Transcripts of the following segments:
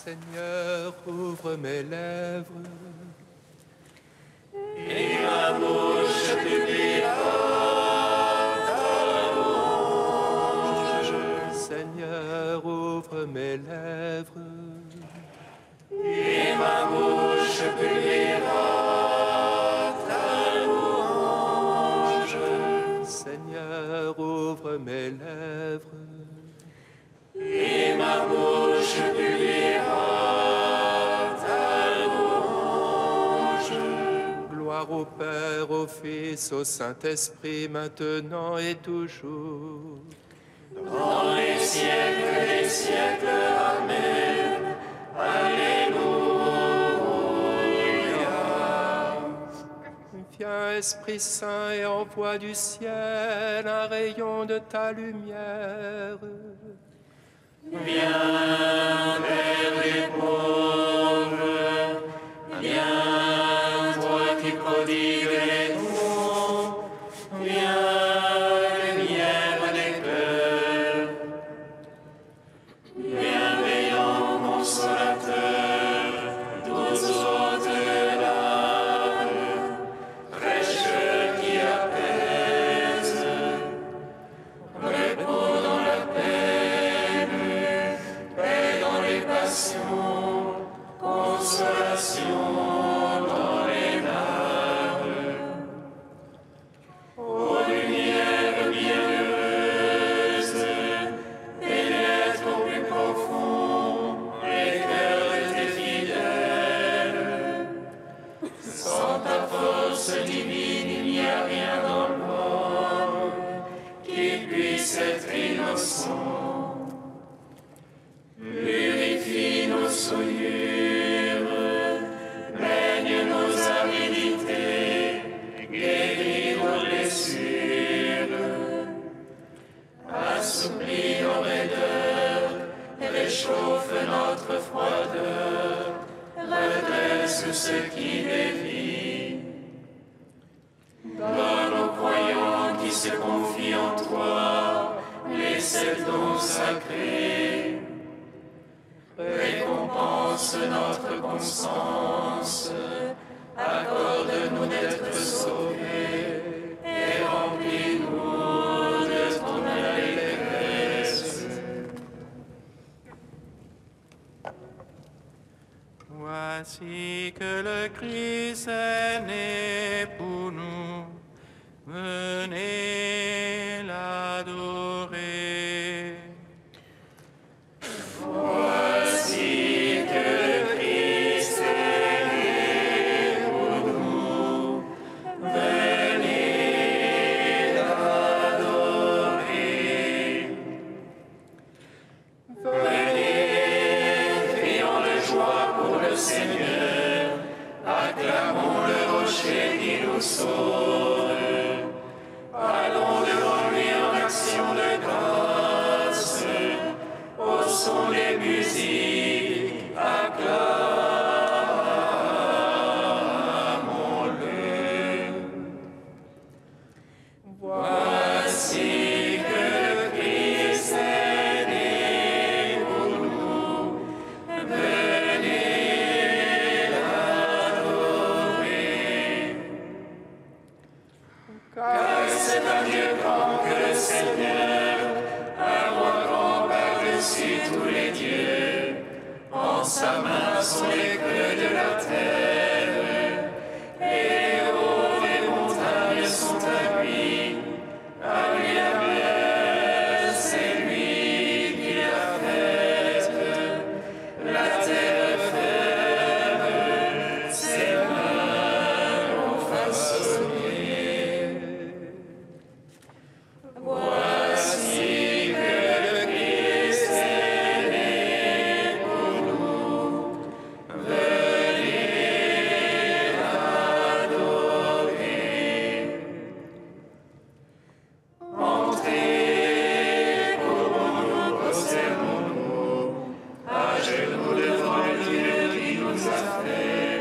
Seigneur, ouvre mes lèvres. Et ma bouche publiera ta louange. Seigneur, ouvre mes lèvres. Et ma bouche publiera ta louange. Seigneur, ouvre mes lèvres. Et ma bouche publiera ta louange. Gloire au Père, au Fils, au Saint-Esprit, maintenant et toujours. Dans les siècles des siècles, Amen. Alléluia. Viens, Esprit Saint, et envoie du ciel un rayon de ta lumière. Viens vers les pauvres, viens, toi qui prodigues les dons, viens, lumière des cœurs, bienveillant consolateur, douce eaux de l'âme, fraîche qui apaise, repos dans la peine, paix dans les passions, consolation dans les larmes. Ô lumière bienheureuse, pénètre au plus profond les cœurs de tes fidèles. Sans ta force divine, il n'y a rien dans le monde qui puisse être innocent. Purifie nos souillures, baigne nos aridités, guéris nos blessures, assouplis nos raideurs, réchauffe notre froideur, redresse ce qui dévie. Donne aux croyants qui se confient en toi les 7 dons sacrés. Récompense notre constance, accorde-nous d'être sauvés et remplis-nous de ton allégresse. Voici que le Christ est né pour nous. Venez l'adorer. Voici que le Christ est né pour nous. Venez l'adorer. Venez, crions de joie pour le Seigneur. Acclamons le rocher qui nous sauve. Allons devant lui en action de grâce. Au son des musiques, acclamons-le. Voici que le Christ est né pour nous. Venez l'adorer. Car c'est un Dieu grand que le Seigneur, un roi grand par-dessus tous les dieux. En sa main sont les creux de la terre, et les hauts des montagnes sont à lui. À lui la mer, c'est lui qui l'a faite. La terre ferme, ses mains l'ont façonnée. Voici que le Christ est né pour nous. Venez l'adorer. Entrez, courbons-nous, prosternons-nous, à genoux devant le Dieu qui nous a fait.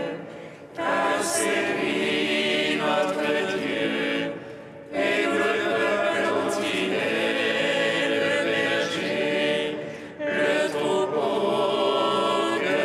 Car c'est lui notre Dieu, et nous le peuple dont il est le berger, le troupeau que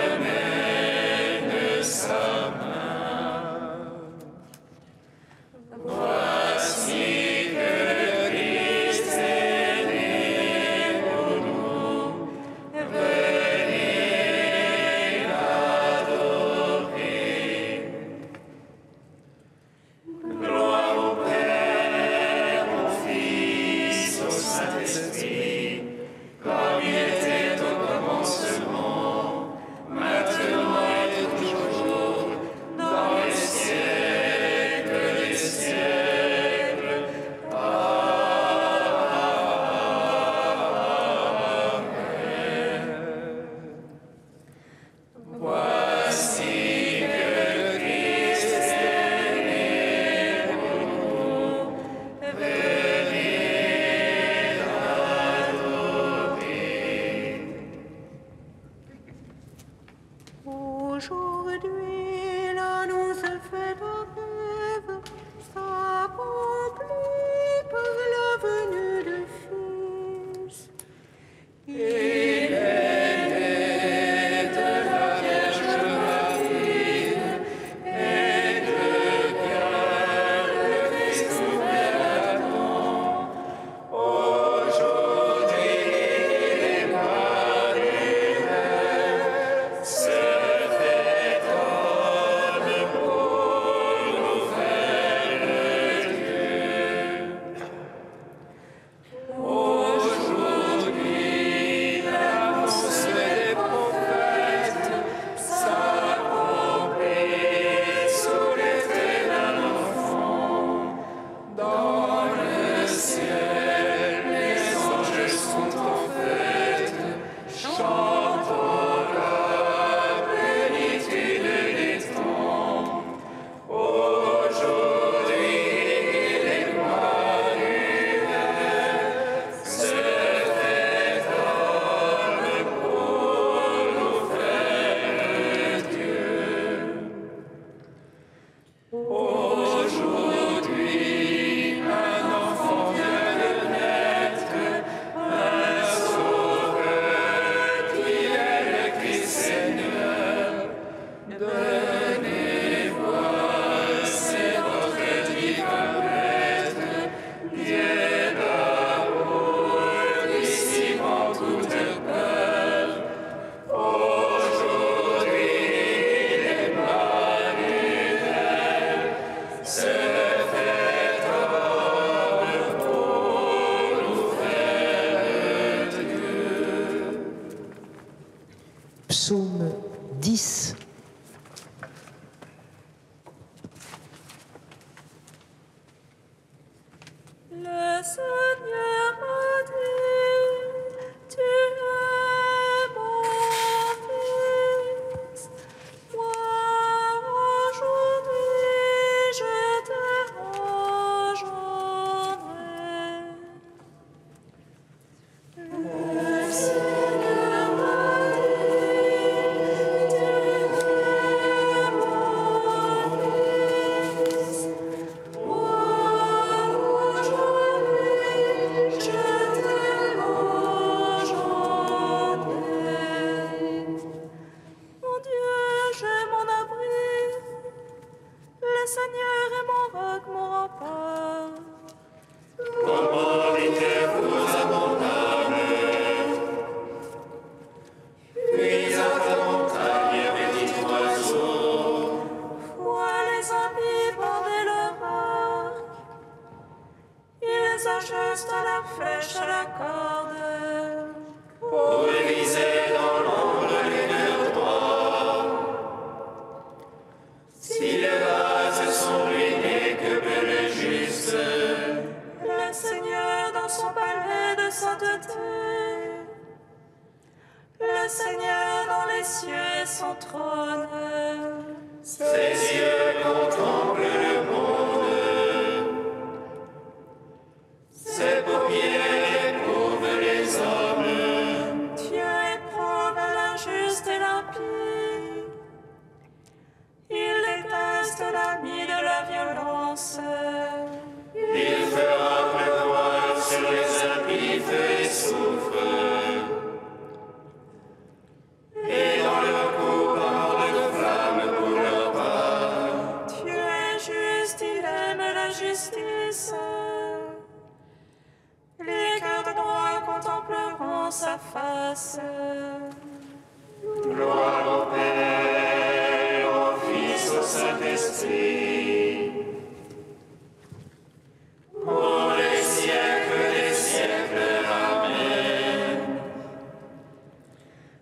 Aujourd'hui, l'annonce faite en rêve s'accomplit par la venue du Fils. Il est né de la Vierge Marie, et de bien le Christ gouvernant. Aujourd'hui, Emmanuel se fait homme pour nous faire Dieu. Aujourd'hui, l'annonce des prophètes s'accomplit sous les traits d'un enfant. Dans le ciel, les anges sont en fête, chantant la plénitude des temps. Aujourd'hui, Emmanuel se fait homme pour nous faire Dieu. Aujourd'hui, un enfant vient de naître, un sauveur qui est le Christ Seigneur. Donnez voix, c'est votre divin maître, Dieu d'amour, dissipant toute peur. Aujourd'hui, Emmanuel se fait homme pour nous faire Dieu. Psaume 10. Le Seigneur m'a dit, tu es mon fils. Moi, aujourd'hui, je t'ai engendré. Le Seigneur m'a dit, tu es mon fils. Moi, aujourd'hui, je t'ai engendré. Mon Dieu, j'ai mon abri. Le Seigneur est mon roc, mon rempart. Commandez-vous à mon âme, puis à ta montagne, bénite oiseau. Vois les amis bander leur arc. Ils ajustent leur flèche à la corde. Pour viser dans l'ombre lueur droit. Si les vases sont ruinés, que peut le juste? Le Seigneur dans son palais de sainteté. Le Seigneur dans les cieux et son trône. Ses yeux contemplent le monde. Ses paupières éprouvent les hommes. Dieu éprouve l'injuste et l'impie. Il déteste l'ami de la violence. Il fera pleuvoir sur les impies feu et soufre. Et dans leur cou, mort de flamme pour leur part. Dieu est juste, il aime la justice. Les cœurs de droit contempleront sa face. Gloire au Père, au Fils, au Saint-Esprit. Pour les siècles des siècles. Amen.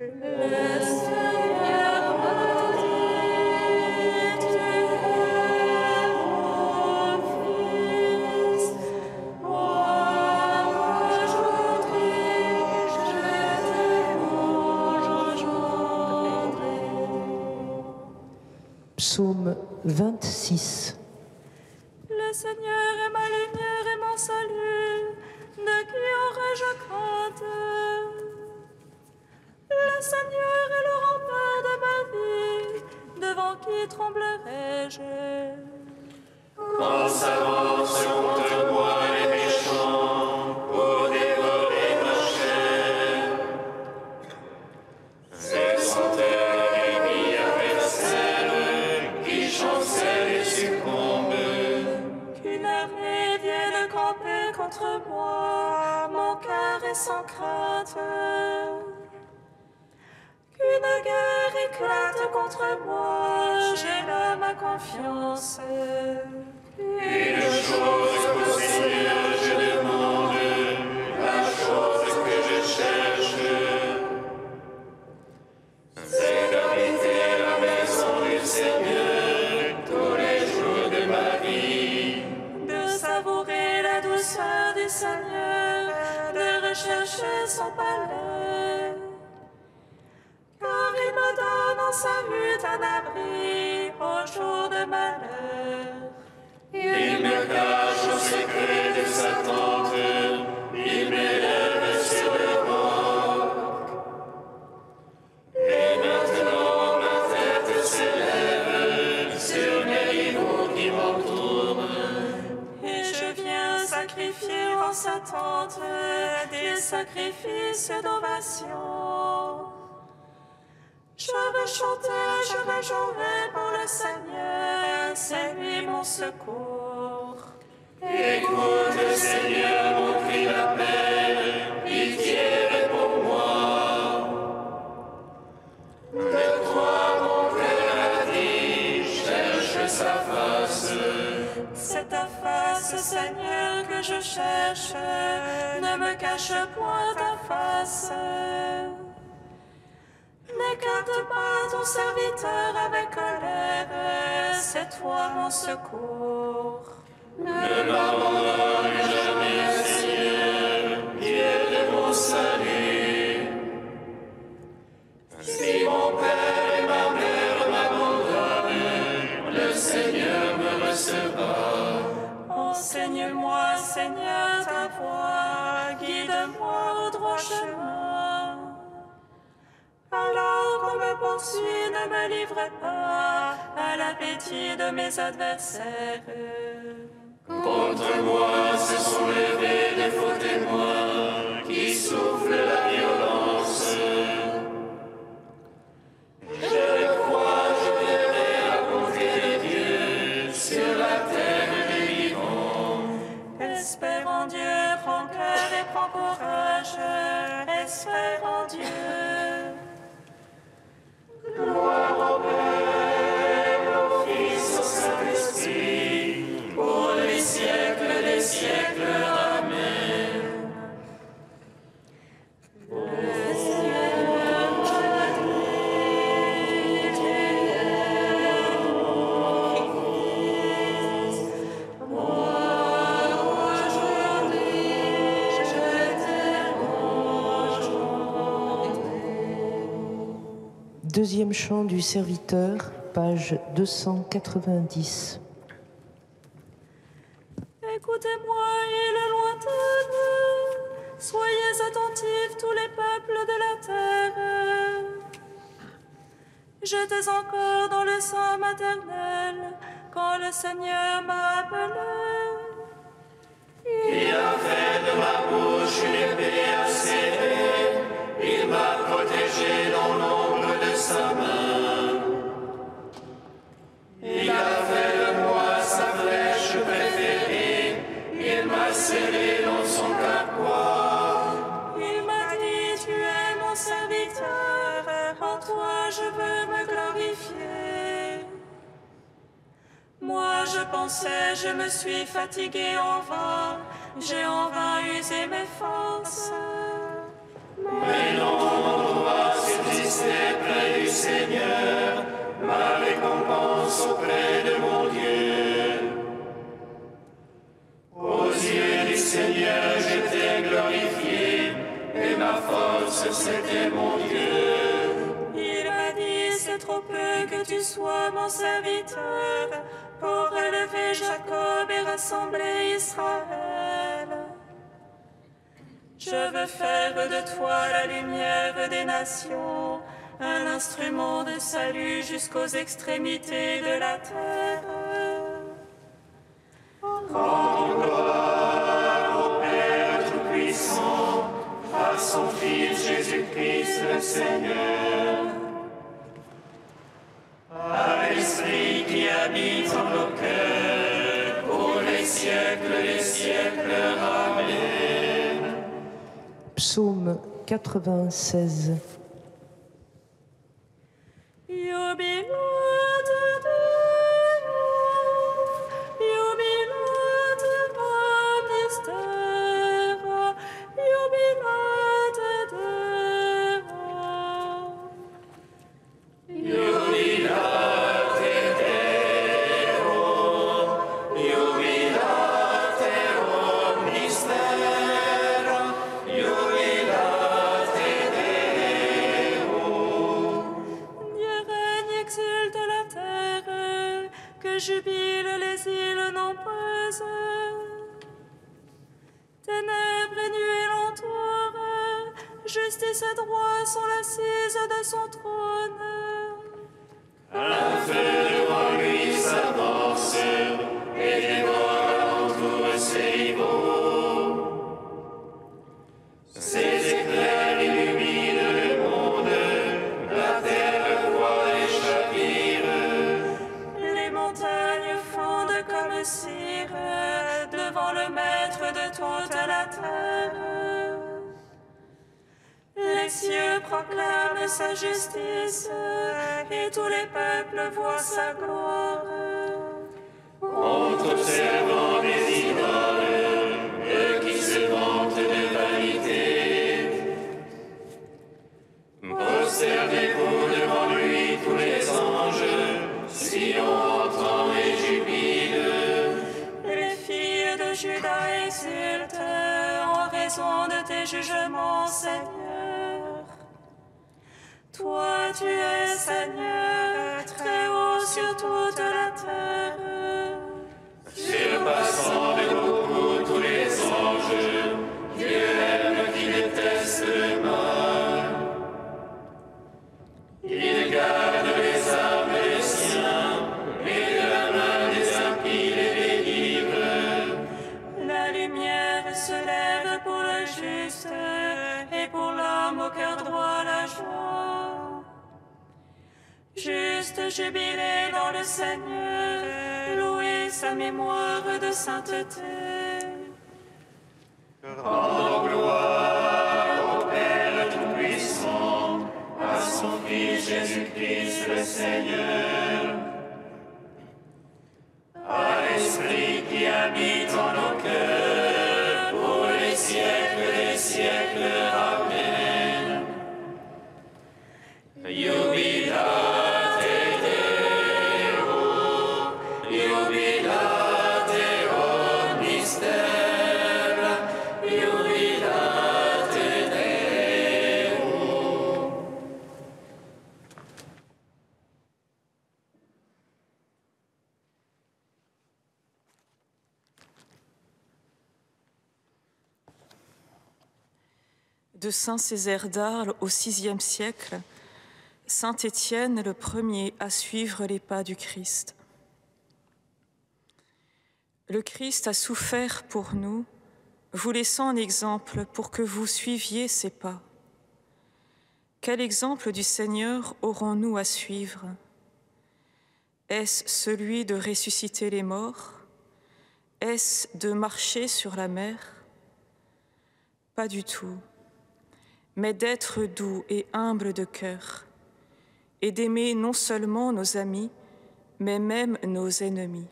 Le Seigneur m'a dit, tu es mon fils. Moi, aujourd'hui, je t'ai engendré. Psaume 26. Le Seigneur est ma lumière et mon salut. De qui aurais-je crainte? Le Seigneur est le rempart de ma vie. devant qui tremblerai-je? Quand s'avance contre moi les méchants pour dévorer ma chair, c'est son ennemi adversaire qui chancelle et succombe. Qu'une armée vienne camper contre moi, mon cœur est sans crainte. Qu'une guerre éclate contre moi, j'ai là ma confiance. Une chose qu'au Seigneur je demande, la chose que je cherche, c'est d'habiter la maison du Seigneur tous les jours de ma vie, De savourer la douceur du Seigneur, de rechercher son palais. Car il me donne en sa hutte un abri au jour de malheur. il me cache au secret de sa tente, il m'élève sur le roc. Et maintenant ma tête s'élève sur les rivaux qui m'entourent. Et je viens sacrifier en sa tente des sacrifices d'ovation. Je vais chanter, je vais jouer pour le Seigneur, c'est lui mon secours. Écoute, Seigneur, mon cri d'appel, pitié, réponds-moi. De toi, mon cœur a dit, cherche sa face. C'est ta face, Seigneur, que je cherche, ne me cache point ta face. N'écarte pas ton serviteur avec colère, c'est toi mon secours. Ne m'abandonne jamais, Seigneur, Dieu de mon salut. Si mon père et ma mère m'abandonnent, le Seigneur me recevra. Enseigne-moi, Seigneur, ta voie, guide-moi au droit chemin. Alors qu'on me poursuit, ne me livre pas à l'appétit de mes adversaires. Contre moi se sont levés de faux témoins qui soufflent la violence. Je le crois, je verrai la bonté de Dieu sur la terre des vivants. Espère en Dieu, prends cœur et prends courage. Espère en Dieu. Gloire au Père, au Fils, au Saint-Esprit, pour les siècles des siècles. Amen. Le Seigneur m'a dit, moi aujourd'hui, je t'aime aujourd'hui. Deuxième chant du serviteur, page 290. Écoutez-moi, île lointaine, soyez attentifs tous les peuples de la terre. J'étais encore dans le sein maternel quand le Seigneur m'a appelé. Il a fait de ma bouche une épée acérée, il m'a protégé dans l'ombre de sa main. Il a fait de moi sa flèche préférée, il m'a scellé dans son carquois. Il m'a dit, tu es mon serviteur, en toi je veux me glorifier. Moi je pensais, je me suis fatigué en vain, j'ai en vain usé mes forces. Mais non, on doit subsister près du Seigneur, ma récompense auprès de mon Dieu. Aux yeux du Seigneur, je t'ai glorifié, et ma force, c'était mon Dieu. Il m'a dit, c'est trop peu que tu sois mon serviteur, pour relever Jacob et rassembler Israël. Je veux faire de toi la lumière des nations, un instrument de salut jusqu'aux extrémités de la terre. Rendons gloire au Père Tout-Puissant, à son Fils Jésus-Christ le Seigneur, à l'Esprit qui habite en nos cœurs, pour les siècles des siècles. Amen. Psaume 96. Jubilent les îles nombreuses. Ténèbres et nuées l'entourent, justice et droit sont l'assise de son trône. Un feu devant lui s'avance, et dévore alentour ses rivaux. Ses éclairs illuminent le monde, la terre voit les chapitres. Les montagnes fondent comme cire devant le Maître de toute la terre. Les cieux proclament sa justice et tous les peuples voient sa gloire. Contre servant des idoles, eux qui se vantent de vanité. Prosternez-vous devant lui tous les anges, Sion entend et jubile. Les filles de Juda exultent en raison de tes jugements, Seigneur. Toi, tu es Seigneur, très haut sur toute la terre. Surpassant de beaucoup tous les anges, Dieu aime qui déteste le mal. Il garde les âmes des siens, et de la main des impies les délivre. La lumière se lève pour le juste, et pour l'homme au cœur droit la joie. Juste jubilé dans le Seigneur, louez sa mémoire de sainteté. Rendons gloire au Père Tout-Puissant, à son Fils Jésus-Christ le Seigneur, à l'Esprit qui habite en nos cœurs, pour les siècles des siècles. Amen. Jubilate Deo, jubilate omnistera, jubilate Deo. De saint Césaire d'Arles au VIe siècle, saint Étienne le premier à suivre les pas du Christ. Le Christ a souffert pour nous, vous laissant un exemple pour que vous suiviez ses pas. Quel exemple du Seigneur aurons-nous à suivre? Est-ce celui de ressusciter les morts? Est-ce de marcher sur la mer? Pas du tout, mais d'être doux et humble de cœur, et d'aimer non seulement nos amis, mais même nos ennemis.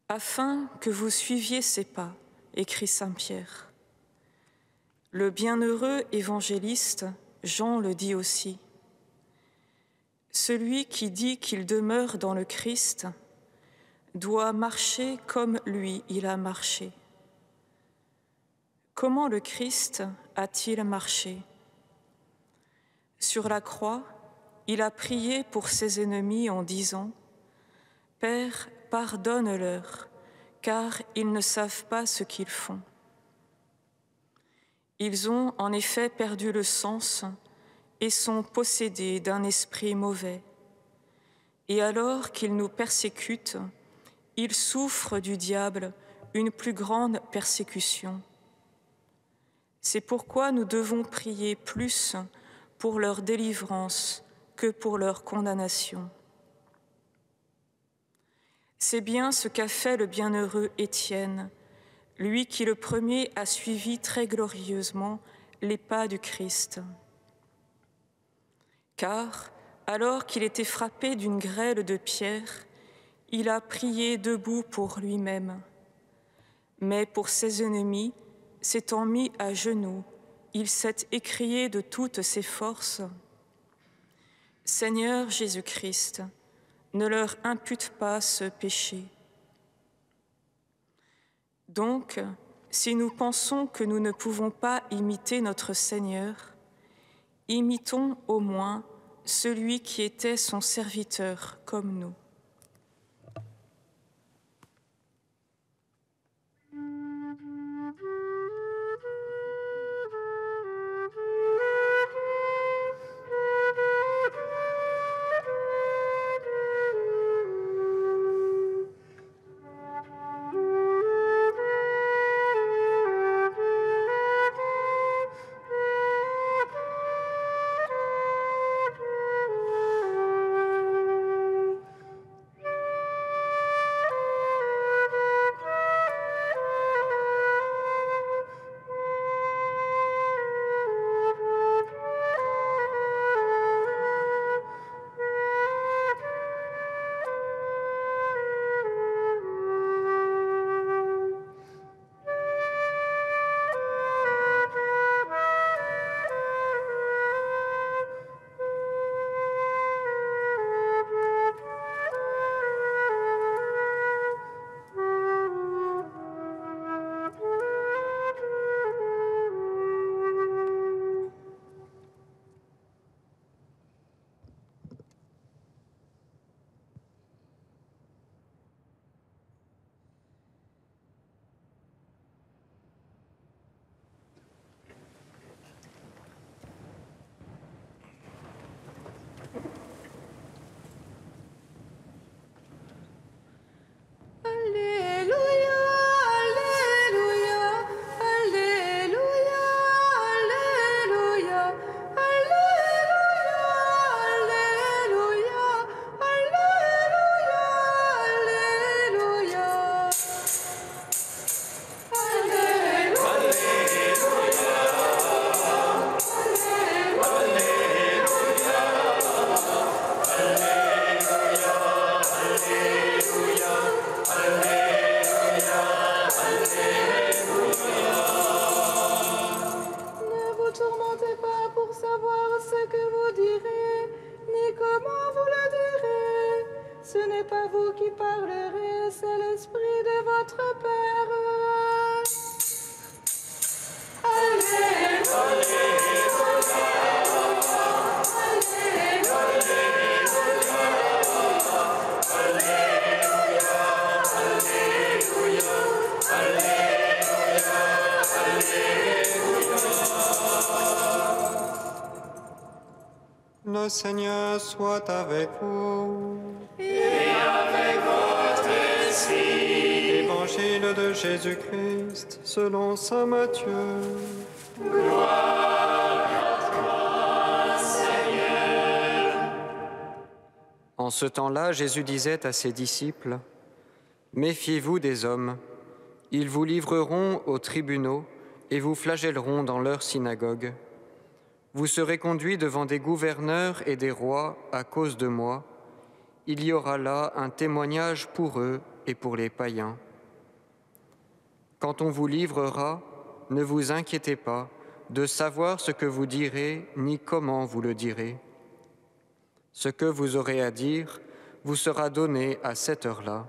Afin que vous suiviez ses pas, écrit saint Pierre. Le bienheureux évangéliste, Jean le dit aussi. Celui qui dit qu'il demeure dans le Christ doit marcher comme lui il a marché. Comment le Christ a-t-il marché? Sur la croix, il a prié pour ses ennemis en disant « Père, pardonne-leur, car ils ne savent pas ce qu'ils font. » Ils ont en effet perdu le sens et sont possédés d'un esprit mauvais. Et alors qu'ils nous persécutent, ils souffrent du diable une plus grande persécution. C'est pourquoi nous devons prier plus pour leur délivrance que pour leur condamnation. C'est bien ce qu'a fait le bienheureux Étienne, lui qui le premier a suivi très glorieusement les pas du Christ. Car, alors qu'il était frappé d'une grêle de pierres, il a prié debout pour lui-même. Mais pour ses ennemis, s'étant mis à genoux, il s'est écrié de toutes ses forces : « Seigneur Jésus-Christ, ne leur impute pas ce péché. » Donc, si nous pensons que nous ne pouvons pas imiter notre Seigneur, imitons au moins celui qui était son serviteur comme nous. Le Seigneur soit avec vous. Et avec votre esprit. Évangile de Jésus-Christ selon saint Matthieu. Gloire à toi, Seigneur. En ce temps-là, Jésus disait à ses disciples : « Méfiez-vous des hommes. Ils vous livreront aux tribunaux et vous flagelleront dans leurs synagogues. Vous serez conduits devant des gouverneurs et des rois à cause de moi. Il y aura là un témoignage pour eux et pour les païens. Quand on vous livrera, ne vous inquiétez pas de savoir ce que vous direz ni comment vous le direz. Ce que vous aurez à dire vous sera donné à cette heure-là.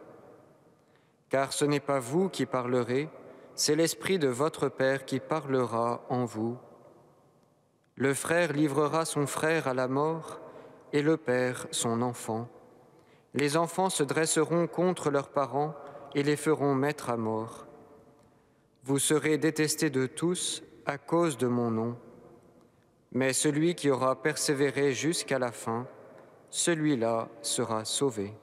Car ce n'est pas vous qui parlerez, c'est l'Esprit de votre Père qui parlera en vous. Le frère livrera son frère à la mort et le père son enfant. Les enfants se dresseront contre leurs parents et les feront mettre à mort. Vous serez détestés de tous à cause de mon nom. Mais celui qui aura persévéré jusqu'à la fin, celui-là sera sauvé.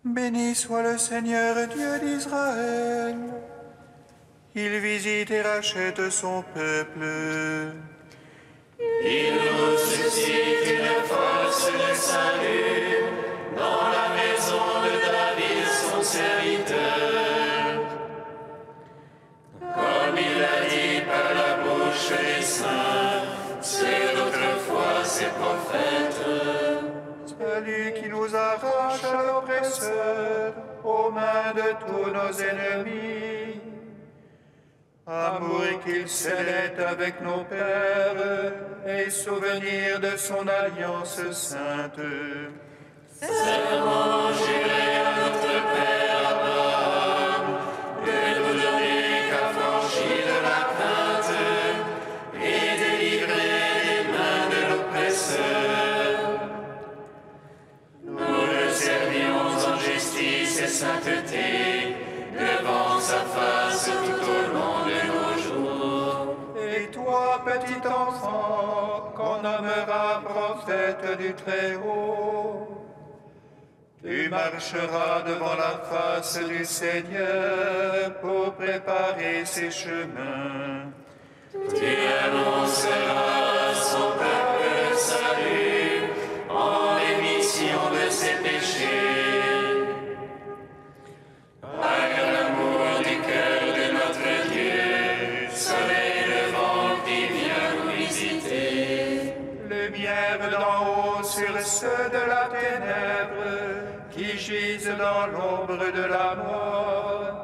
Béni soit le Seigneur Dieu d'Israël. Il visite et rachète son peuple. Il nous suscite une force de salut dans la maison de David, son serviteur. Comme il l'a dit par la bouche des saints, c'est d'autrefois ses prophètes. Celui qui nous arrache à l'oppresseur, aux mains de tous nos ennemis. Amour qu'il scellait avec nos pères, et souvenir de son alliance sainte. Serment juré à notre Père Abraham, de nous donner qu'affranchis de la crainte, et délivrer des mains de l'oppresseur. Nous le servions en justice et sainteté, devant sa face tout au long de nos jours. Et toi, petit enfant, qu'on nommera prophète du Très-Haut, tu marcheras devant la face du Seigneur pour préparer ses chemins. Tu annonceras à son peuple le salut en rémission de ses péchés. Par l'amour du cœur de notre Dieu, soleil levant qui vient nous visiter. Lumière d'en haut sur ceux de la ténèbre, qui gisent dans l'ombre de la mort,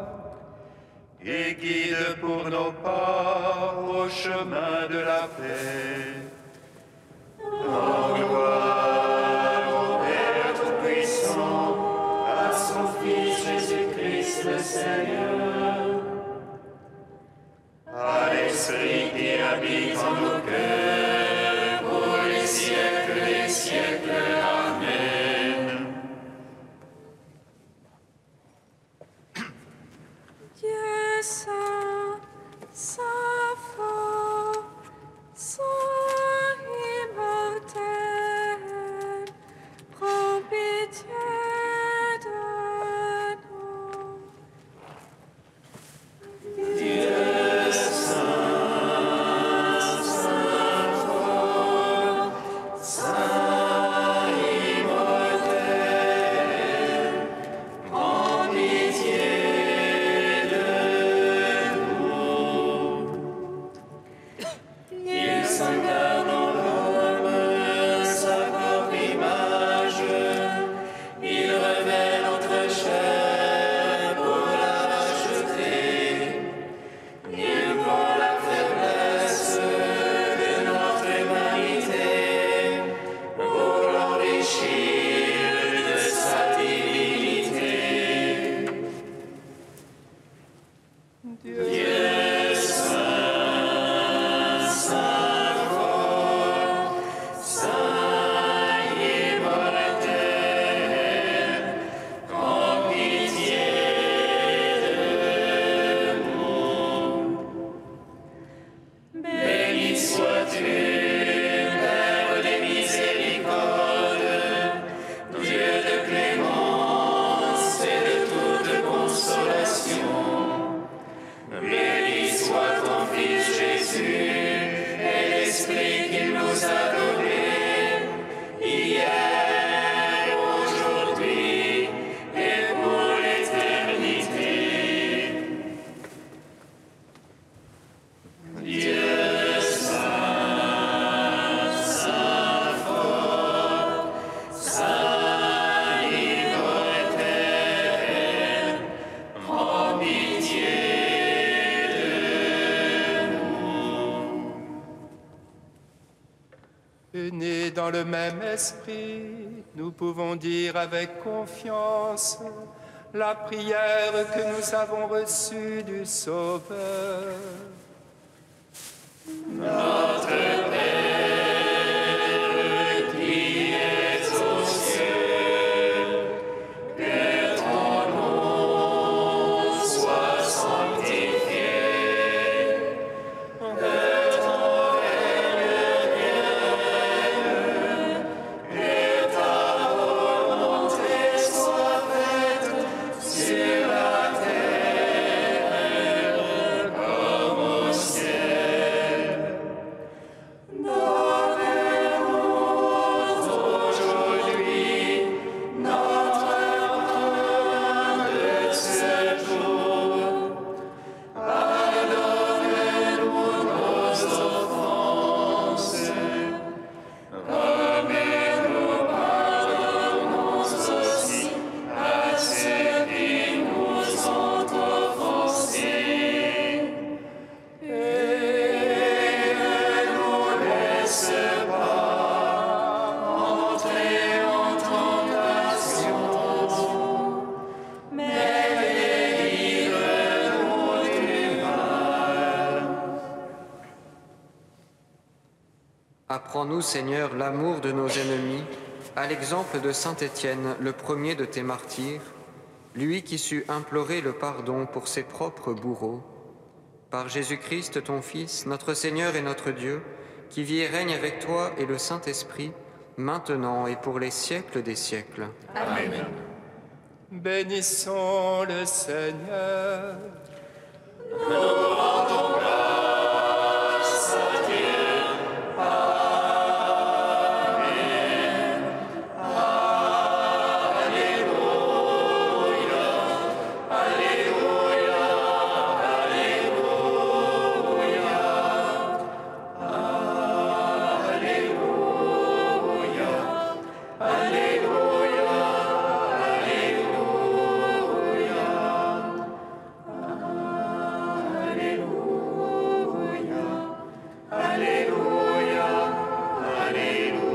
et guide pour nos pas au chemin de la paix. En gloire au Père Tout-Puissant, à son Fils Jésus-Christ le Seigneur, à l'Esprit qui habite en nos cœurs, pour les siècles des siècles. Amen. Dieu saint, saint fort, saint immortel, prends pitié de nous. Dieu saint, saint fort, saint immortel, prends pitié de nous. Il s'incarne en l'homme, sa propre image, il revêt notre chair pour la racheter. Il prend la faiblesse de notre humanité pour l'enrichir de sa divinité. Dieu saint, saint fort, saint immortel, prends pitié de nous. Béni sois-tu, Père des miséricordes, Dieu de clémence et de toute consolation. Béni soit ton Fils Jésus et l'Esprit qu'il nous a donné, hier, aujourd'hui et pour l'éternité. Dieu saint, saint fort, saint immortel, prends pitié de nous. Unis dans le même esprit, nous pouvons dire avec confiance la prière que nous avons reçue du Sauveur. Notre Père, qui es aux cieux, que ton nom soit sanctifié, que ton règne vienne, que ta volonté soit faite sur la terre comme au ciel. Donne-nous aujourd'hui notre pain de ce jour. Pardonne-nous nos offenses, comme nous pardonnons aussi à ceux qui nous ont offensés. Et ne nous laisse pas entrer en tentation, mais délivre-nous du mal. Apprends-nous, Seigneur, l'amour de nos ennemis, à l'exemple de saint Étienne, le premier de tes martyrs, lui qui sut implorer le pardon pour ses propres bourreaux. Par Jésus-Christ, ton Fils, notre Seigneur et notre Dieu, qui vit et règne avec toi et le Saint-Esprit, maintenant et pour les siècles des siècles. Amen. Bénissons le Seigneur. Nous rendons grâce à Dieu. Amen. Alléluia. Alléluia. Alléluia. Alléluia. Alléluia. Alléluia. Alléluia.